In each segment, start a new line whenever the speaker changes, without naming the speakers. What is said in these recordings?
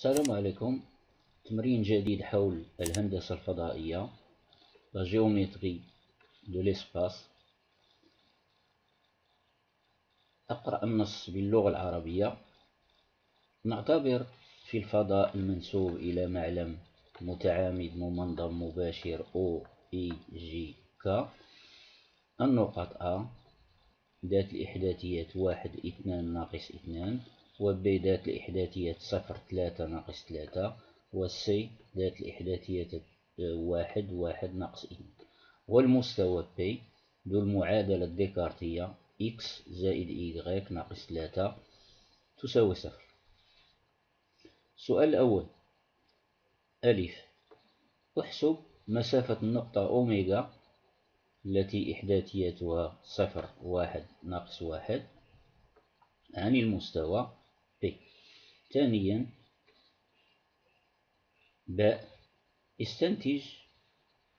السلام عليكم. تمرين جديد حول الهندسة الفضائية la géométrie de l'espace. أقرأ النص باللغة العربية. نعتبر في الفضاء المنسوب إلى معلم متعامد ممنظم مباشر OEGK النقط A ذات الإحداثيات 1 2 ناقص 2 و B ذات الإحداثيات 0 3 ناقص 3 و C ذات الإحداثيات 1 1 ناقص 2 والمستوى P ذو المعادلة الديكارتية x زائد y ناقص 3 تساوي 0. السؤال الأول: ألف، احسب مسافة النقطة أوميغا التي إحداثياتها 0 1 ناقص 1 عن المستوى P. ثانيا: باء، استنتج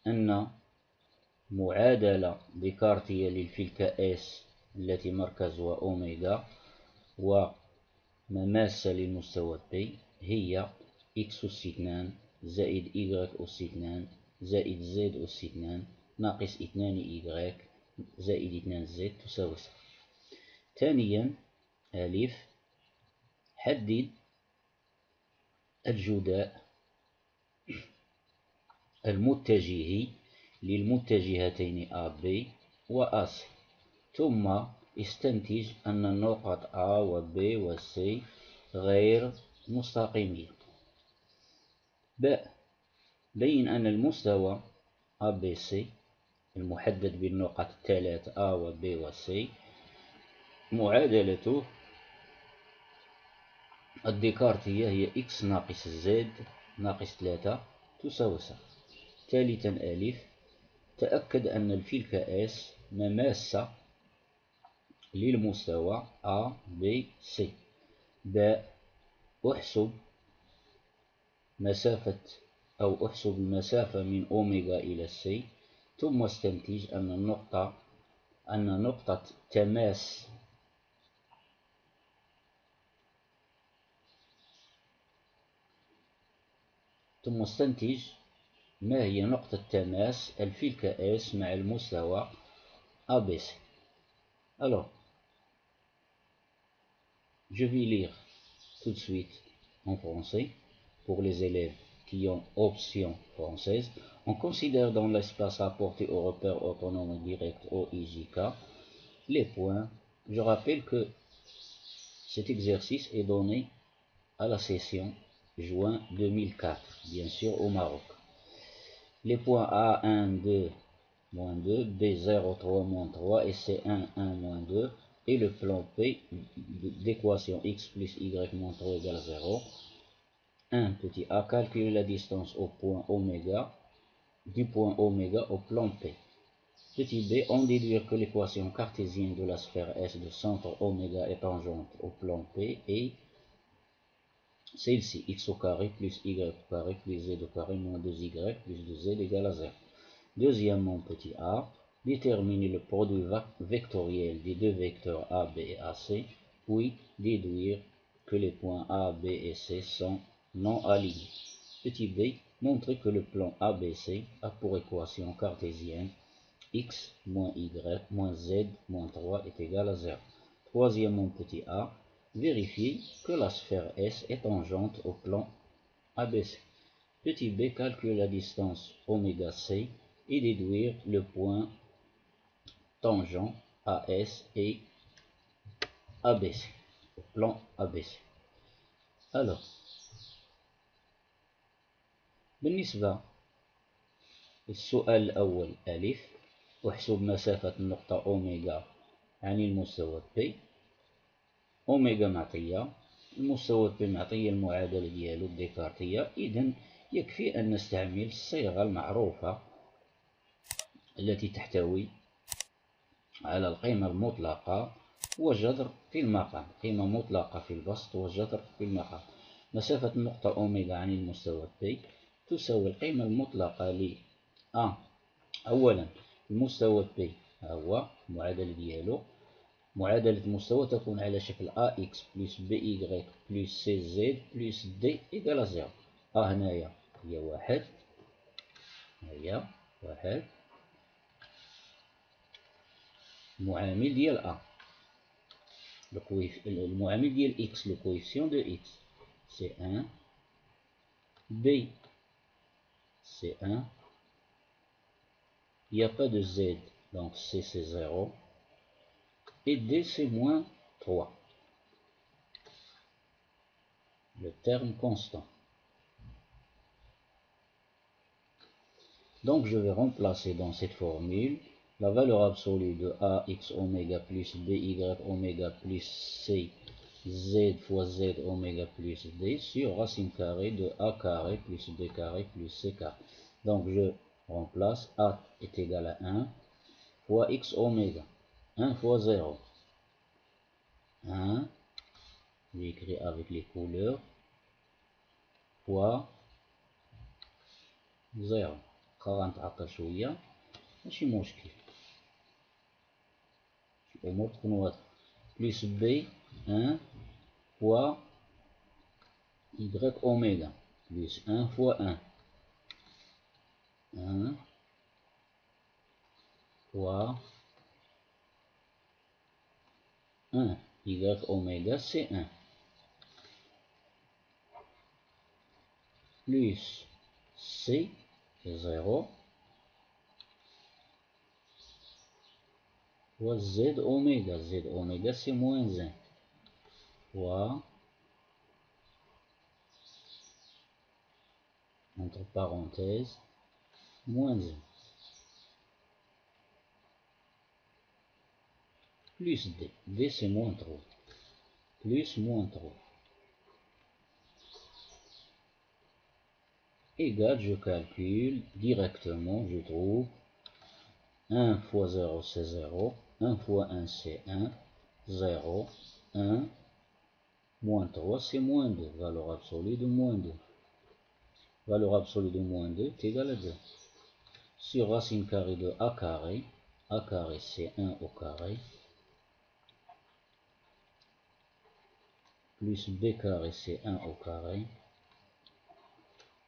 أن معادلة ديكارتية للفلكة S التي مركزها أوميغا ومماسة للمستوى P هي x أس 2 زائد y أس 2 زائد z أس 2 ناقص 2 y زائد 2 z تساوي 0. ثانيا: ألف، حدد الجداء المتجهي للمتجهتين AB و AC، ثم استنتج أن النقط A و B و C غير مستقيمية. باء، بين أن المستوى ABC المحدد بالنقط الثلاث A و B و C معادلته الديكارتية هي x ناقص z ناقص 3 تساوي 0. ثالثا: ألف، تأكد أن الفلكة S مماسة للمستوى A B C. باء، احسب المسافة من أوميغا إلى C، ثم استنتج أن نقطة تماس ما هي نقطة تماس الفلكة S مع المستوى ABC. Alors, je vais lire tout de suite en français pour les élèves qui ont option française. On considère dans l'espace apporté au repère autonome direct OIJK les points. Je rappelle que cet exercice est donné à la session juin 2004, bien sûr au Maroc. Les points A1, 2, moins 2, B0, 3, moins 3 et C1, 1, moins 2 et le plan P d'équation x plus y moins 3 égale 0. 1. Petit a, calculer la distance au point oméga, du point oméga au plan P. Petit b, on déduire que l'équation cartésienne de la sphère S de centre oméga est tangente au plan P et celle-ci, x au carré plus y au carré plus z au carré moins 2y plus 2z égale à 0. Deuxièmement, petit a, déterminer le produit vectoriel des deux vecteurs a, b et ac, puis déduire que les points a, b et c sont non alignés. Petit b, montrer que le plan ABC a pour équation cartésienne x moins y moins z moins 3 est égal à 0. Troisièmement, petit a, vérifier que la sphère S est tangente au plan ABC. Petit b, calculer la distance oméga c et déduire le point tangent AS et ABC, au plan ABC. Alors, بالنسبة للسؤال الأول ألف، احسب مسافة النقطة أوميغا عن المستوى P. أوميغا معطية، المستوى P معطية، المعادلة ديالو الديكارتية، إذن يكفي أن نستعمل الصيغة المعروفة التي تحتوي على القيمة المطلقة وجذر في المقام، قيمة مطلقة في البسط وجذر في المقام. مسافة النقطة أوميغا عن المستوى P تساوي القيمة المطلقة ل أولا المستوى P هو المعادلة ديالو معادلة المستوى تكون على شكل AX بلس BY بلس CZ بلس D إيكال 0. هنايا هي واحد، هي واحد المعامل ديال المعامل ديال X، le coefficient de X c'est 1, B c'est 1, il n'y a pas de Z donc C c'est 0 et D c'est moins 3, le terme constant. Donc je vais remplacer dans cette formule la valeur absolue de AX oméga plus BY oméga plus C Z fois Z oméga plus D sur racine carrée de A carré plus B carré plus C carré. Donc je remplace A est égal à 1 fois X oméga, 1 fois 0, 1, j'écris avec les couleurs, fois 0. خا نتعطل شوية ماشي مشكل، الأمور تكون واضحة. بلس بي 1 fois Y oméga plus 1 fois 1, 1 fois 1, Y oméga c'est 1, plus C c'est 0 fois Z oméga, Z oméga c'est moins 1, fois entre parenthèses moins 1, plus D, D c'est moins 3, plus moins 3, égal, je calcule directement, je trouve 1 fois 0 c'est 0, 1 fois 1 c'est 1, 0, 1, moins 3 c'est moins 2, valeur absolue de moins 2. Valeur absolue de moins 2 est égale à 2. Sur racine carrée de A carré c'est 1 au carré, plus B carré c'est 1 au carré,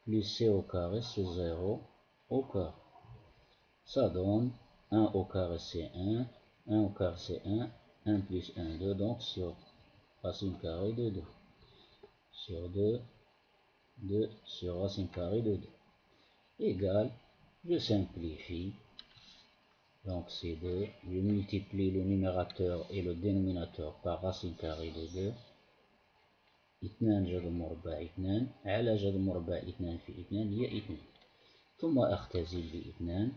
plus C au carré c'est 0 au carré. Ça donne 1 au carré c'est 1, 1 au carré c'est 1, 1 plus 1, 2, donc sur racine carrée de 2, sur 2, 2 sur racine carrée de 2, égale, je simplifie, donc c'est 2, je multiplie le numérateur et le dénominateur par racine carrée de 2, 2 جذر مربع 2 على جذر مربع 2 في 2 هي 2، ثم أختزل ب2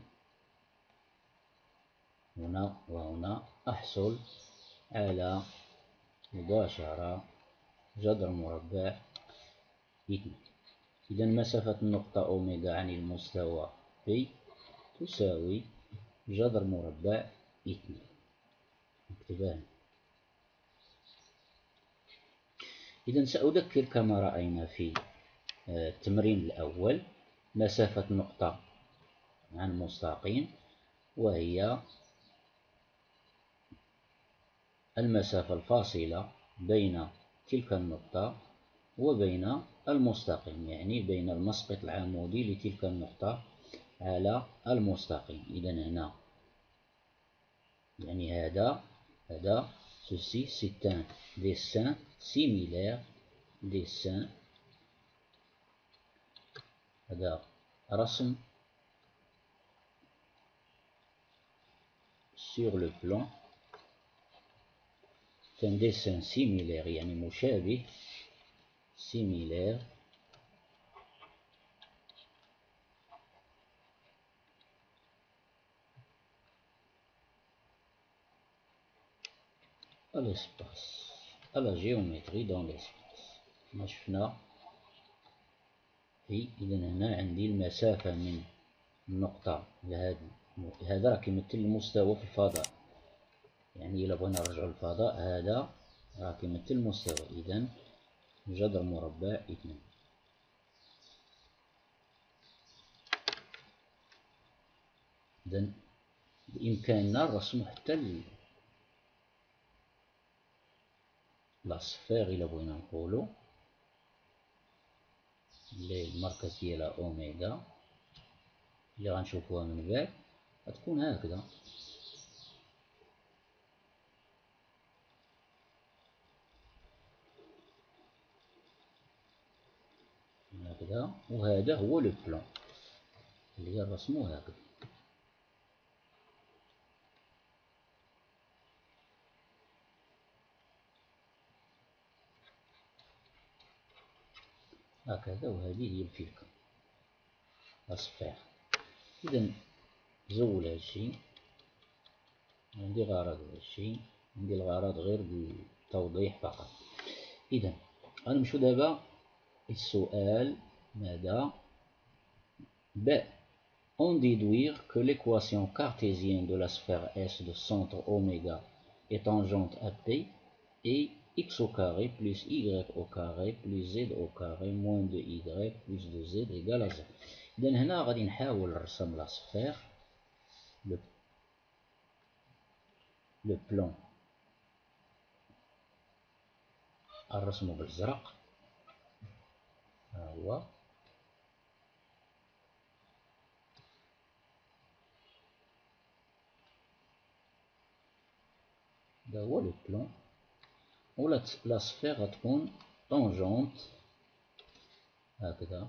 هنا وهنا، أحصل على مباشرة جذر مربع 2. إذا مسافة النقطة أوميغا عن المستوى بي تساوي جذر مربع 2. نكتبها. إذا سأذكر كما رأينا في التمرين الأول مسافة نقطة عن مستقيم، وهي المسافة الفاصلة بين تلك النقطة وبين المستقيم، يعني بين المسقط العمودي لتلك النقطة على المستقيم. إذا هنا يعني هذا ceci c'est un dessin similaire، dessin هذا رسم sur le plan، c'est un dessin similaire يعني مشابه، similaire à l'espace، à la géométrie dans l'espace. ما شفنا إذا هنا عندي المسافة من النقطة لهذا، هذا راه كيمثل المستوى في الفضاء، يعني إلا بغينا نرجعو للفضاء هذا راه كيمثل المستوى، إذا جذر مربع 2. إذا بإمكاننا الرسم حتى لا سفير إلا بغينا نقولو اللي المركز ديالها أوميغا اللي غنشوفوها من بعد غتكون هكذا. هكذا، وهذا هو لو بلان اللي نرسمو هكذا. هكذا، وهذه هي الفلكة أصفار. إذا زول هادشي، عندي غرض هادشي، عندي الغرض غير بالتوضيح فقط. إذا غنمشيو دابا السؤال ماذا on déduire que l'équation cartésienne de la sphère S de centre oméga est tangente à P et x au carré plus y au carré plus z au carré moins 2y plus 2z égale à 0. إذا هنا غادي نحاول نرسم لا سفير لو بلان غنرسمو بالزرق. ها هو هذا هو لو بلان، و لا سفير غتكون طونجونت هكذا.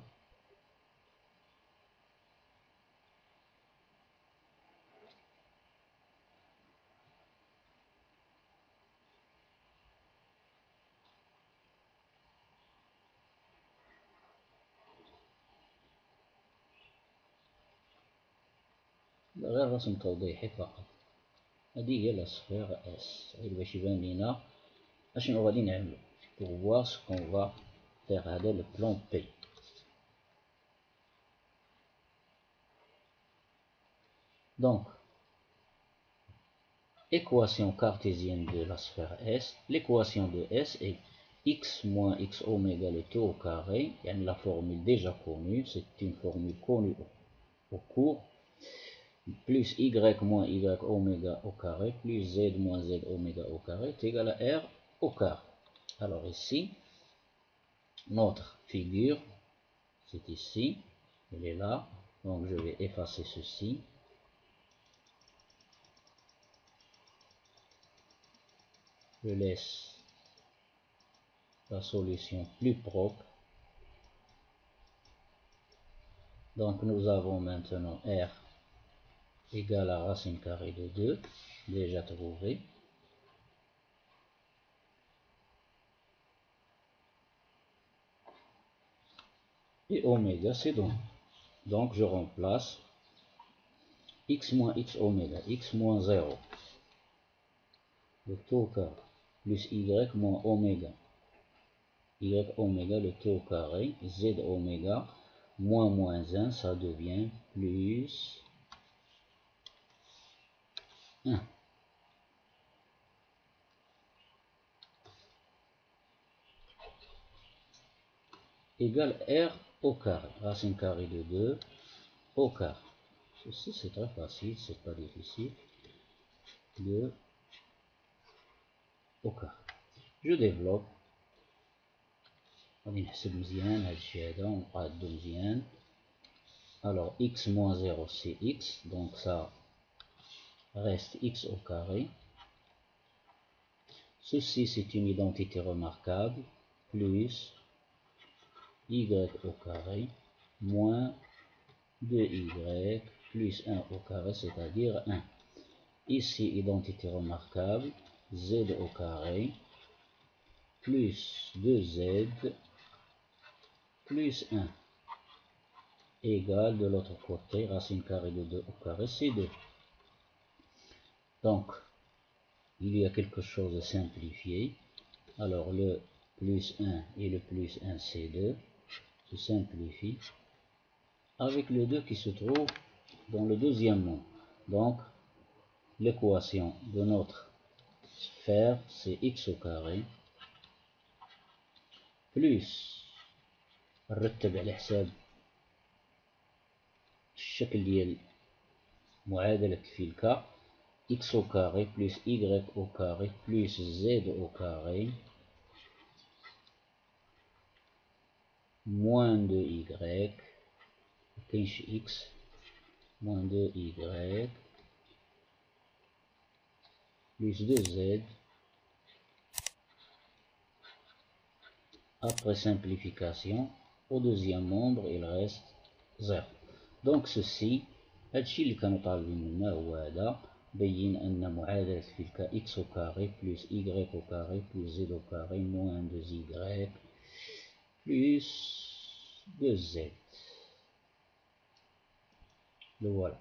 غير رسم توضيحي فقط. هذه هي لا سفير اس، غير باش يبان لينا اشنو غادي نعملو pour voir ce qu'on va faire. هذا le plan P. Donc équation cartésienne de la sphère S. L'équation de S est x moins x oméga le t au carré, yani la formule déjà connue, c'est une formule connue au cours, plus y moins y oméga au carré plus z moins z oméga au carré est égal à r au carré. Alors ici, notre figure, c'est ici, elle est là, donc je vais effacer ceci. Je laisse la solution plus propre. Donc nous avons maintenant r égale à racine carrée de 2, déjà trouvé. Et oméga c'est donc. Donc je remplace x moins x oméga, x moins 0, le t au carré, plus y moins oméga, y oméga le t au carré, z oméga, moins 1, ça devient plus 1. Égale r au carré, racine carrée de 2 au carré. Ceci c'est très facile, c'est pas difficile. 2 au carré. Je développe. غادي نحسب مزيان هادشي هذا ونقادو مزيان. Alors x moins 0 c'est x, donc ça reste x au carré. Ceci c'est une identité remarquable, plus y au carré moins 2y plus 1 au carré, c'est-à-dire 1. Ici, identité remarquable, z au carré plus 2z plus 1 égale de l'autre côté, racine carrée de 2 au carré, c'est 2. Donc, il y a quelque chose de simplifié. Alors, le plus 1 et le plus 1, c'est 2. Se simplifie avec le 2 qui se trouve dans le deuxième mot. Donc, l'équation de notre sphère, c'est x au carré plus نرتب على حساب الشكل ديال معادلة الفلكة x au carré plus y au carré plus z au carré moins 2y, x, moins 2y, plus 2z. Après simplification, au deuxième membre, il reste 0. Donc ceci, هادشي اللي كانوا طالبين منا هو هذا. بين أن معادلة تلك x au carré plus y au carré plus z au carré moins 2y plus 2z. Le voilà.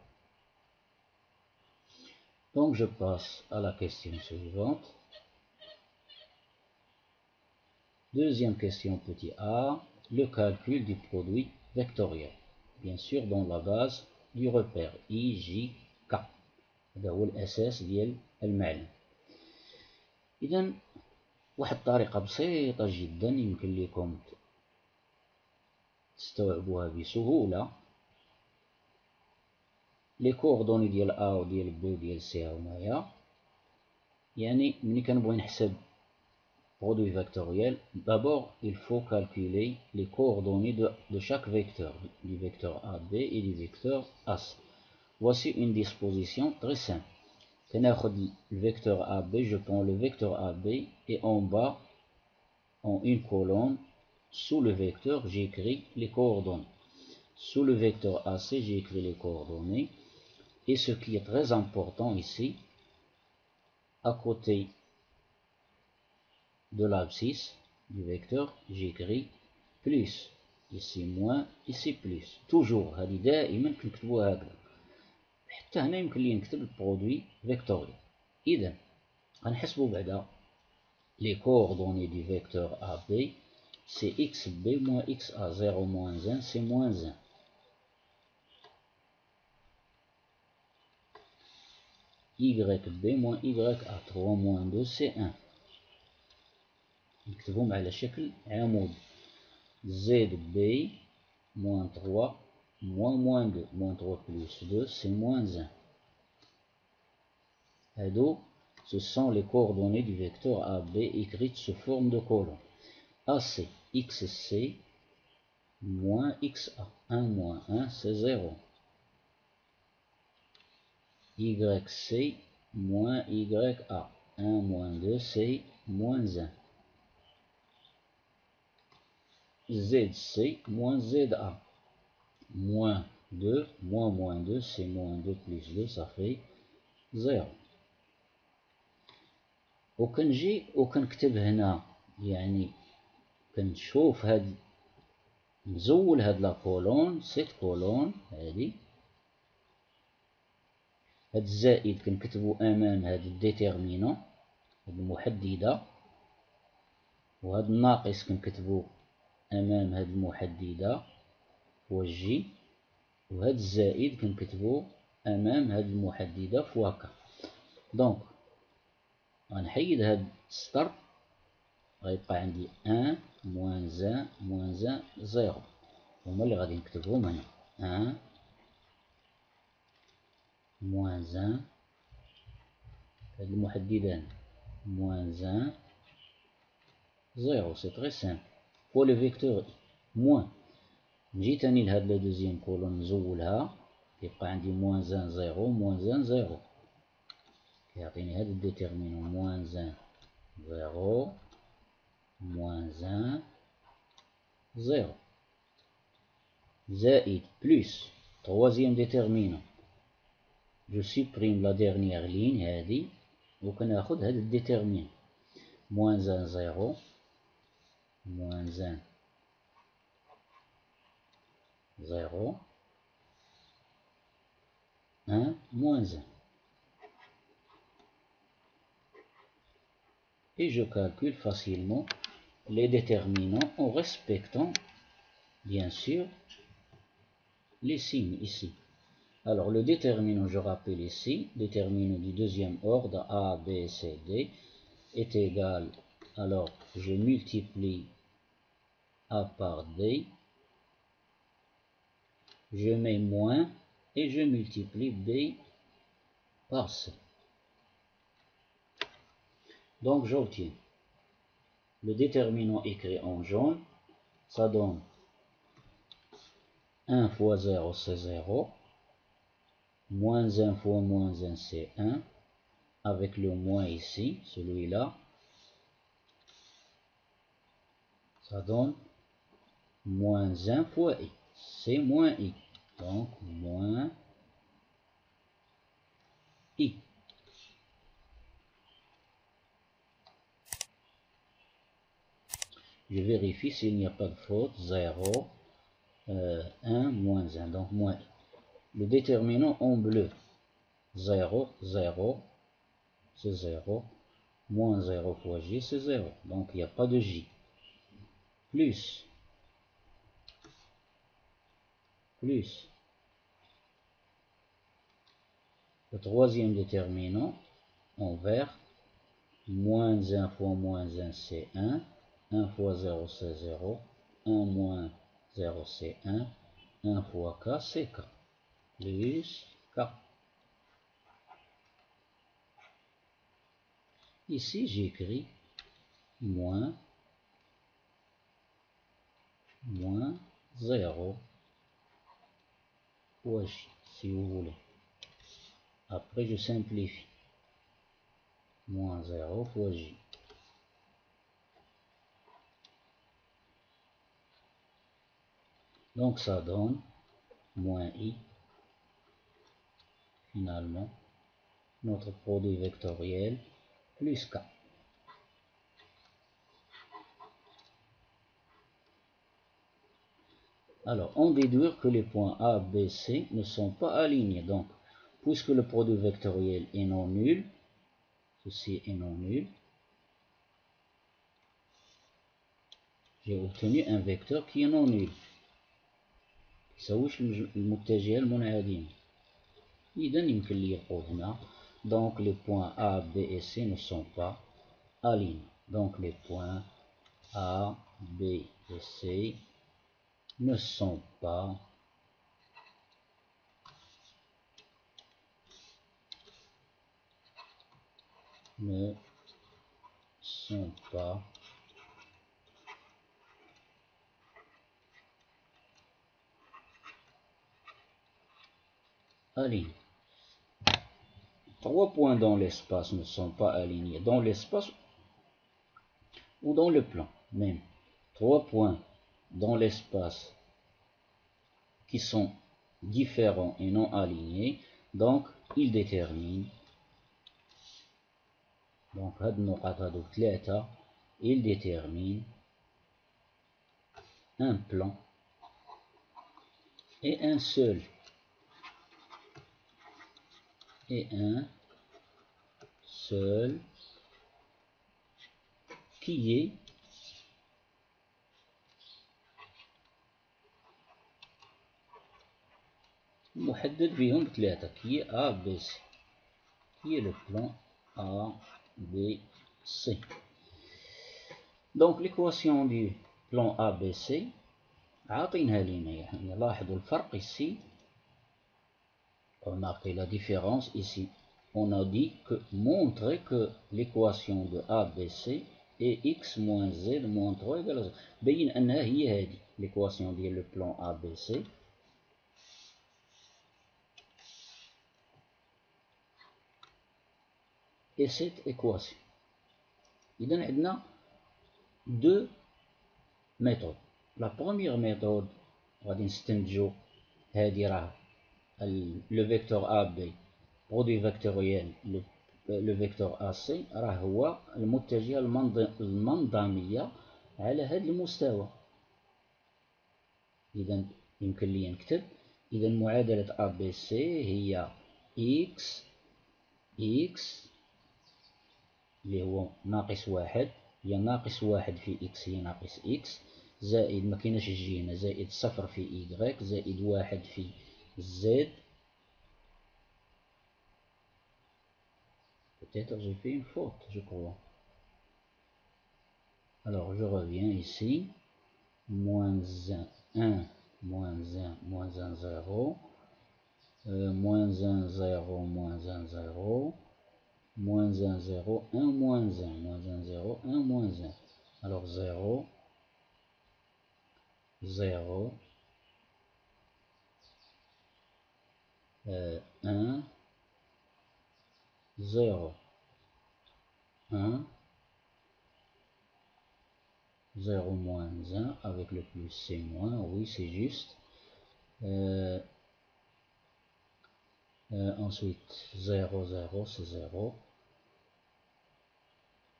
Donc je passe à la question suivante. Deuxième question petit a, le calcul du produit vectoriel. Bien sûr dans la base du repère I, J, K. هذا هو الأساس ديال المعلم. إذا واحد الطريقة بسيطة جدا يمكن لكم تستوعبوها بسهولة. لي كوردوني ديال A و ديال B و ديال C هنايا. يعني ملي كنبغي نحسب produit vectoriel, d'abord il faut calculer les coordonnées de chaque vecteur, du vecteur AB et du vecteur AC. Voici une disposition très simple. Le vecteur AB, je prends le vecteur AB et en bas, en une colonne, sous le vecteur, j'écris les coordonnées. Sous le vecteur AC, j'écris les coordonnées. Et ce qui est très important ici, à côté de l'abscisse du vecteur, j'écris plus. Ici moins, ici plus. Toujours, هذه دائما كنكتبوها هكذا. حتى هنا يمكن لي نكتب البرودوي فيكتوريال. إذا غنحسبو بعدا les coordonnées du vecteur AB, c'est xb moins xa, 0 moins 1, c'est moins 1. yb moins ya, 3 moins 2, c'est 1. نكتبهم على شكل عمود. zb moins 3 moins 2, moins 3 plus 2, c'est moins 1. هادو ce sont les coordonnées du vecteur AB écrites sous forme de colonne. AC, xc moins xa, 1 moins 1, c'est 0. YC moins YA, 1 moins 2, c'est moins 1. ZC moins ZA, moins 2, moins 2, c'est moins 2 plus 2, ça fait 0. وكنجي وكنكتب هنا يعني كنشوف هاد نزول هاد لا كولون سيت كولون هادي هاد الزائد كنكتبو امام هاد الديتيرمينون هاد المحددة وهاد الناقص كنكتبو امام هاد المحددة هو الجي وهاد الزائد كنكتبو امام هاد المحددة فواكا. دونك غنحيد هاد السطر غيبقى عندي 1 موان 1 موان 1 0 هما اللي غادي نكتبهم هنا 1 موان 1 هاد المحددان موان 1 0. سي تري سامبل. بو لو فيكتور موان نجي تاني لهاد لا دوزيام كولون نزولها يبقى عندي موان 1 0 موان 1 0 كيعطيني هاد الديتيرمينون موان 1 0 moins 1, 0. Zaïd plus, troisième déterminant. Je supprime la dernière ligne, هذه وكناخد هذا الديترمينant. Moins 1, 0. Moins 1, 0. 1, moins 1. Et je calcule facilement les déterminants en respectant bien sûr les signes ici. Alors le déterminant, je rappelle ici, déterminant du deuxième ordre A, B, C, D est égal, alors je multiplie A par D, je mets moins et je multiplie B par C. Donc j'obtiens le déterminant écrit en jaune, ça donne 1 fois 0 c'est 0, moins 1 fois moins 1 c'est 1, avec le moins ici, celui-là, ça donne moins 1 fois i, c'est moins i, donc moins i. Je vérifie s'il n'y a pas de faute, 0, 1, moins 1, donc moins i. Le déterminant en bleu, 0, 0, c'est 0, moins 0 fois j, c'est 0, donc il n'y a pas de j. Plus le troisième déterminant en vert, moins 1 fois moins 1 c'est 1, 1 fois 0 c'est 0, 1 moins 0 c'est 1, 1 fois k c'est k, plus k. Ici j'écris moins 0 fois j, si vous voulez. Après je simplifie. Moins 0 fois j. Donc ça donne moins i, finalement, notre produit vectoriel, plus k. Alors, on déduit que les points A, B, C ne sont pas alignés. Donc, puisque le produit vectoriel est non nul, ceci est non nul, j'ai obtenu un vecteur qui est non nul. يساويش المتجهة المنعدمة. إذا يمكن لي نقول هنا donc les points A, B et C ne sont pas alignés. Donc les points A, B et C ne sont pas alignés. Trois points dans l'espace ne sont pas alignés dans l'espace ou dans le plan même. Trois points dans l'espace qui sont différents et non alignés, donc ils déterminent, donc هاد النقط هادو ثلاثة ils déterminent un plan et un seul qui est محدد بهم ثلاثة qui est A, B, C, qui est le plan A, B, C. Donc l'équation du plan A, B, C عاطينها لينا. يعني لاحظوا الفرق ici. Remarquez la différence ici. On a dit que montrer que l'équation de A, B, C est x moins z moins 3 égale à 0. بين أنها هي هذه l'équation ديال le plan A, B, C. Et cette équation. إذا عندنا deux méthodes. La première méthode غادي نستنتجو هذه راه le vecteur AB produit vectoriel le vecteur AC راه هو المتجهة المنظمية على هذا المستوى. إذا يمكن لي نكتب إذا معادلة ABC هي x اللي هو ناقص واحد، هي ناقص واحد في x هي ناقص x، زائد ما كايناش جي هنا، زائد صفر في y، زائد واحد في z. Peut-être j'ai fait une faute, je crois. Alors je reviens ici. Moins 1, moins 1, moins 1, 0. Moins 1, 0, moins 1, 0. Moins 1, 0, 1, moins 1. Moins 1, 0, 1, moins 1. Alors 0, 0, 1, 0, 1, 0 moins 1, avec le plus c'est moins, oui c'est juste. Ensuite 0, 0 c'est 0,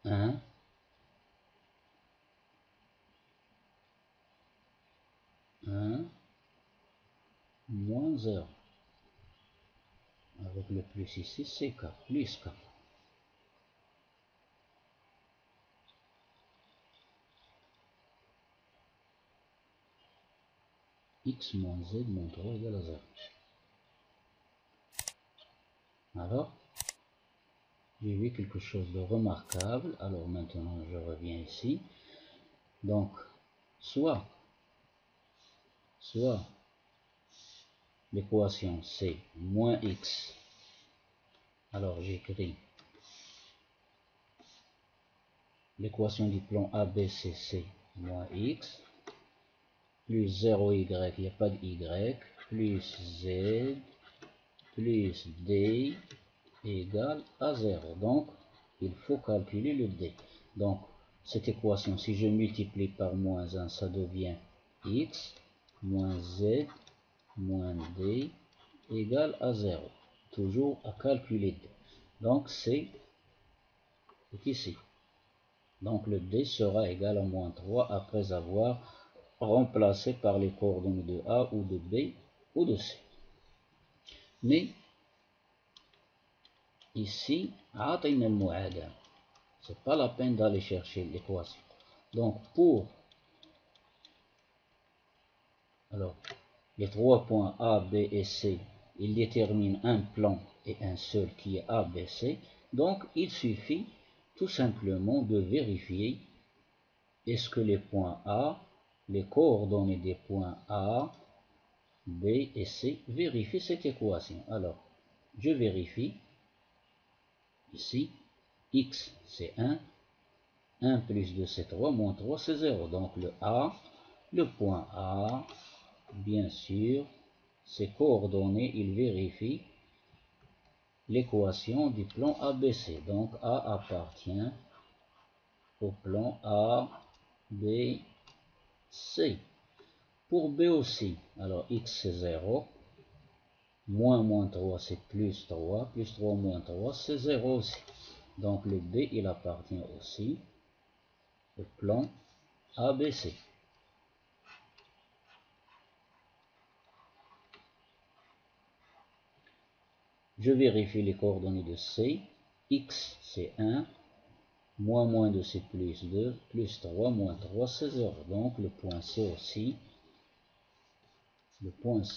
1, 1, moins 0, avec le plus ici c'est 4, plus 4. X moins Z moins 3 égale à 0. Alors, j'ai vu quelque chose de remarquable. Alors maintenant, je reviens ici. Donc, soit l'équation c'est moins X. Alors, j'écris l'équation du plan ABC, c'est moins X, plus 0Y, il n'y a pas de Y, plus Z, plus D, égale à 0. Donc, il faut calculer le D. Donc, cette équation, si je multiplie par moins 1, ça devient X moins Z moins D égale à 0. Toujours à calculer D. Donc, c'est ici. Donc, le D sera égal à moins 3 après avoir remplacé par les coordonnées de A ou de B ou de C. Mais, ici, c'est pas la peine d'aller chercher l'équation. Donc alors, les trois points A, B et C, ils déterminent un plan et un seul qui est ABC. Donc il suffit tout simplement de vérifier est-ce que les points A, les coordonnées des points A, B et C vérifient cette équation. Alors, je vérifie ici, X c'est 1, 1 plus 2 c'est 3, moins 3 c'est 0. Donc le point A, bien sûr, ses coordonnées, il vérifie l'équation du plan ABC. Donc A appartient au plan A, B, C. Pour B aussi, alors X c'est 0, moins 3 c'est plus 3, plus 3 moins 3 c'est 0 aussi. Donc le B il appartient aussi au plan ABC. Je vérifie les coordonnées de C. X c'est 1, moins 2 c'est plus 2, plus 3, moins 3 c'est 0. Donc le point C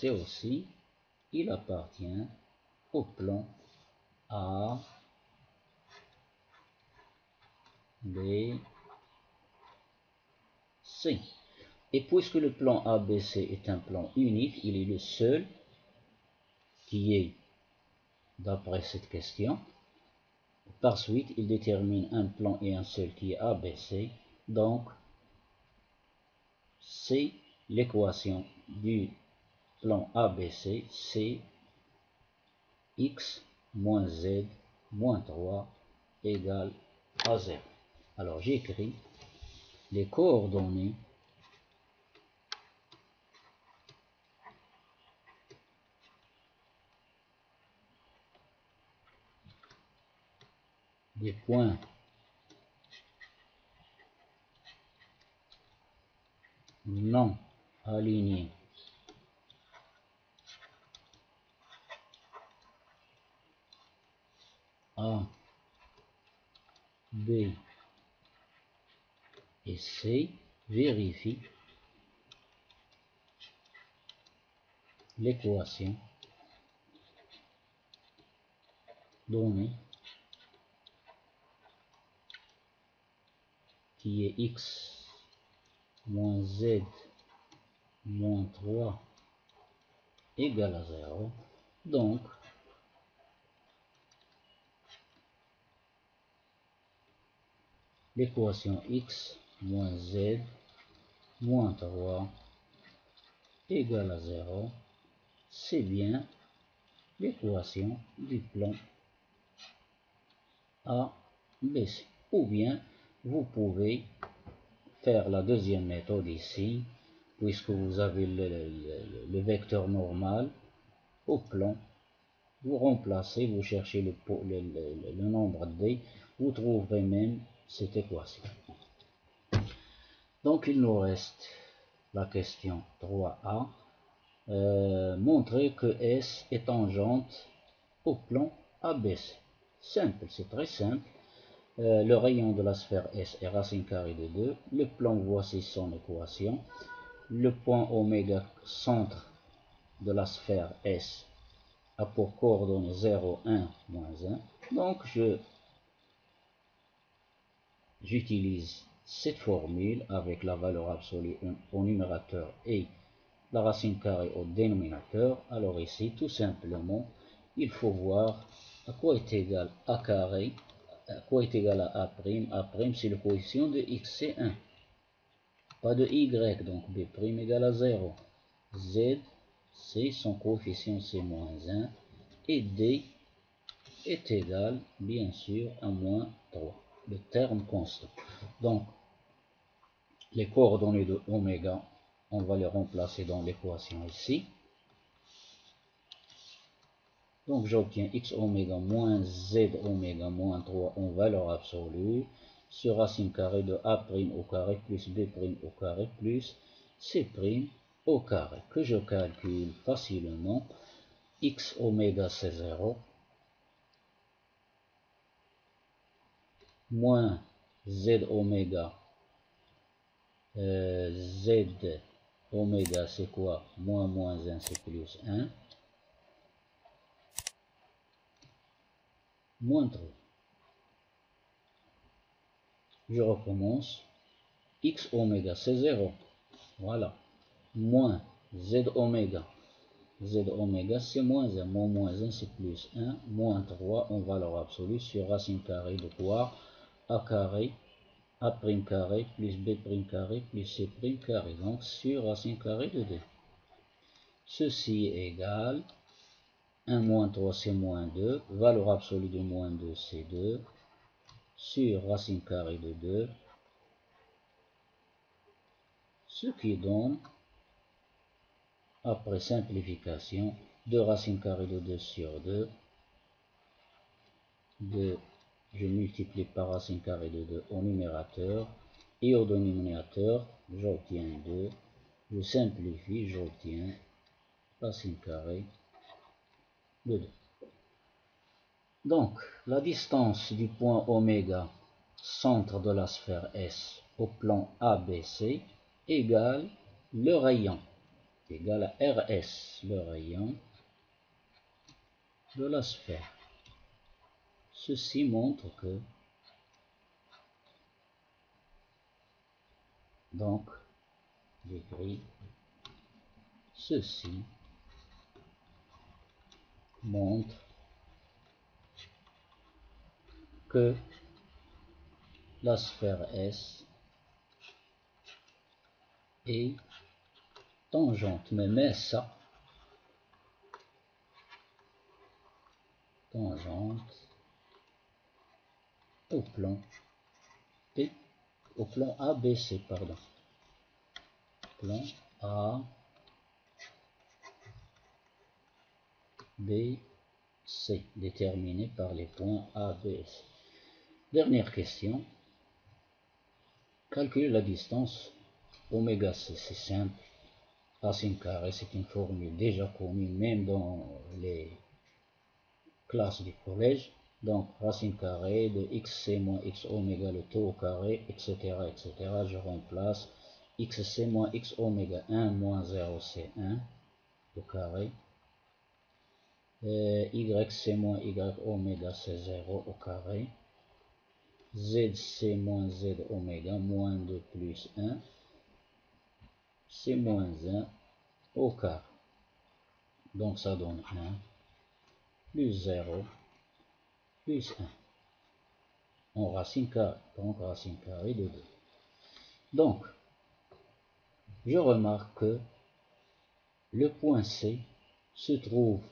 aussi, il appartient au plan A, B, C. Et puisque le plan ABC est un plan unique, il est le seul qui est, d'après cette question, par suite, il détermine un plan et un seul qui est ABC. Donc, c'est l'équation du plan ABC, c'est X moins Z moins 3 égale à 0. Alors, j'écris les coordonnées des points non alignés A, B et C vérifient l'équation donnée qui est X moins Z moins 3 égale à 0. Donc, l'équation X moins Z moins 3 égale à 0, c'est bien l'équation du plan ABC. Ou bien, vous pouvez faire la deuxième méthode ici, puisque vous avez le vecteur normal au plan. Vous remplacez, vous cherchez le nombre d, vous trouverez même cette équation. Donc il nous reste la question 3a. Montrer que S est tangente au plan ABC. Simple, c'est très simple. Le rayon de la sphère S est racine carrée de 2. Le plan, voici son équation. Le point oméga, centre de la sphère S, a pour coordonnées 0, 1, moins 1. Donc j'utilise cette formule avec la valeur absolue au numérateur et la racine carrée au dénominateur. Alors ici, tout simplement, il faut voir à quoi est égal a carré, à quoi est égal à a prime. A prime, c'est le coefficient de x, c'est 1. Pas de y, donc b prime égale à 0. Z, c'est son coefficient, c'est moins 1. Et d est égal, bien sûr, à moins 3. Le terme constant. Donc, les coordonnées de oméga, on va les remplacer dans l'équation ici. Donc j'obtiens x oméga moins z oméga moins 3 en valeur absolue sur racine carrée de a prime au carré plus b prime au carré plus c prime au carré, que je calcule facilement. X oméga c'est 0, moins z oméga, z oméga c'est quoi? Moins 1 c'est plus 1, moins 3. Je recommence. X oméga c'est 0, voilà, moins z oméga. Z oméga c'est moins 1, moins 1 c'est plus 1, moins 3 en valeur absolue sur racine carrée de quoi? A carré, A prime carré plus B prime carré plus C prime carré, donc sur racine carrée de 2. Ceci est égal, 1 moins 3 c'est moins 2, valeur absolue de moins 2 c'est 2, sur racine carrée de 2, ce qui donne, après simplification, 2 racine carrée de 2 sur 2, 2, je multiplie par racine carrée de 2 au numérateur, et au dénominateur, j'obtiens 2, je simplifie, j'obtiens racine carrée de 2. Donc, la distance du point oméga, centre de la sphère S, au plan ABC, égale le rayon, égale à RS, le rayon de la sphère. Ceci montre que, donc, j'écris, ceci montre que la sphère S est tangente, mais ça, tangente au plan P, au plan ABC, pardon, plan A, B, C, déterminé par les points A, B et C. Dernière question, calculer la distance oméga C, c'est simple, racine carrée, c'est une formule déjà connue même dans les classes du collège. Donc racine carrée de xc moins x oméga le tout au carré, etc. etc. Je remplace xc moins x oméga 1 moins 0 c'est 1 au carré. Yc moins y oméga c'est 0 au carré. Zc moins z oméga moins 2 plus 1 c'est moins 1 au carré. Donc ça donne 1 plus 0 plus 1 en racine carrée, donc racine carrée de 2. Donc, je remarque que le point C se trouve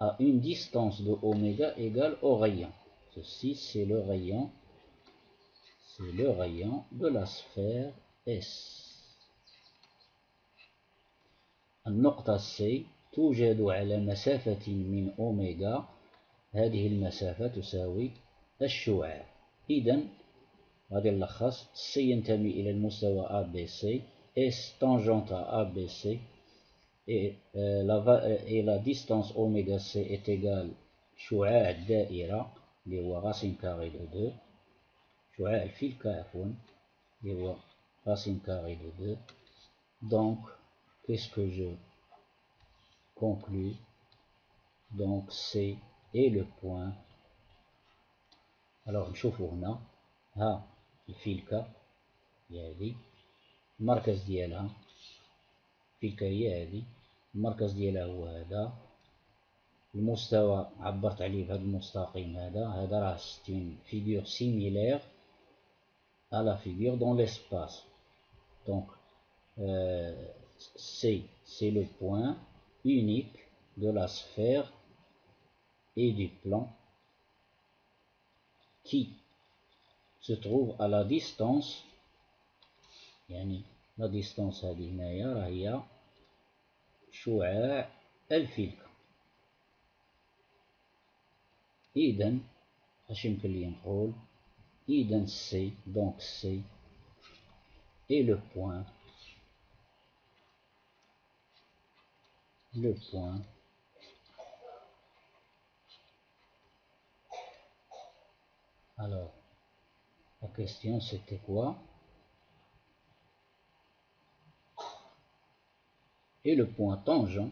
à une distance de oméga égale au rayon. Ceci, c'est le rayon de la sphère S. النقطة C توجد على مسافة من أوميغا. هذه المسافة تساوي الشعاع. إذن غادي نلخص C ينتمي إلى المستوى ABC, S tangente à ABC, et la distance oméga C est égale شعاع الدائرة اللي هو racine carrée de 2. شعاع الفلكة عفوا اللي هو racine carrée de 2. Donc, qu'est-ce que je conclus? Donc C est le point. Alors نشوفوا هنا ها الفلكة هي هذه، المركز ديالها الفلكة هي هذه، المركز ديالها هو هذا، المستوى عبرت عليه بهذا المستقيم هذا راه ستين فيغور سيميلير à la figure dans l'espace. Donc C, c'est le point unique de la sphère et du plan qui se trouve à la distance. يعني la distance هذه هنايا راه هي شعاع الفلكة. إذا اش يمكن لي نقول؟ إذا C, donc C est le point alors la question c'était quoi? Et le point tangent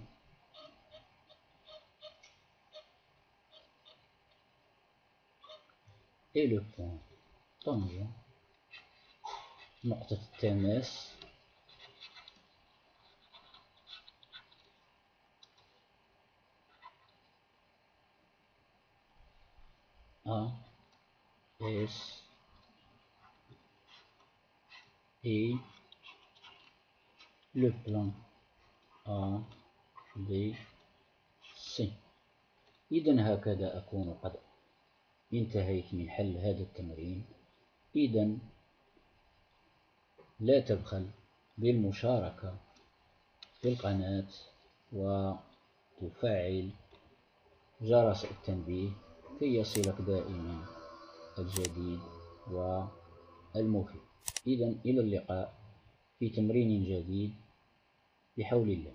نقطة التماس A S et le plan A B C. إذا هكذا أكون قد انتهيت من حل هذا التمرين. إذا لا تبخل بالمشاركة في القناة وتفعل جرس التنبيه كي يصلك دائما الجديد والمفيد. إذا إلى اللقاء في تمرين جديد بحول الله.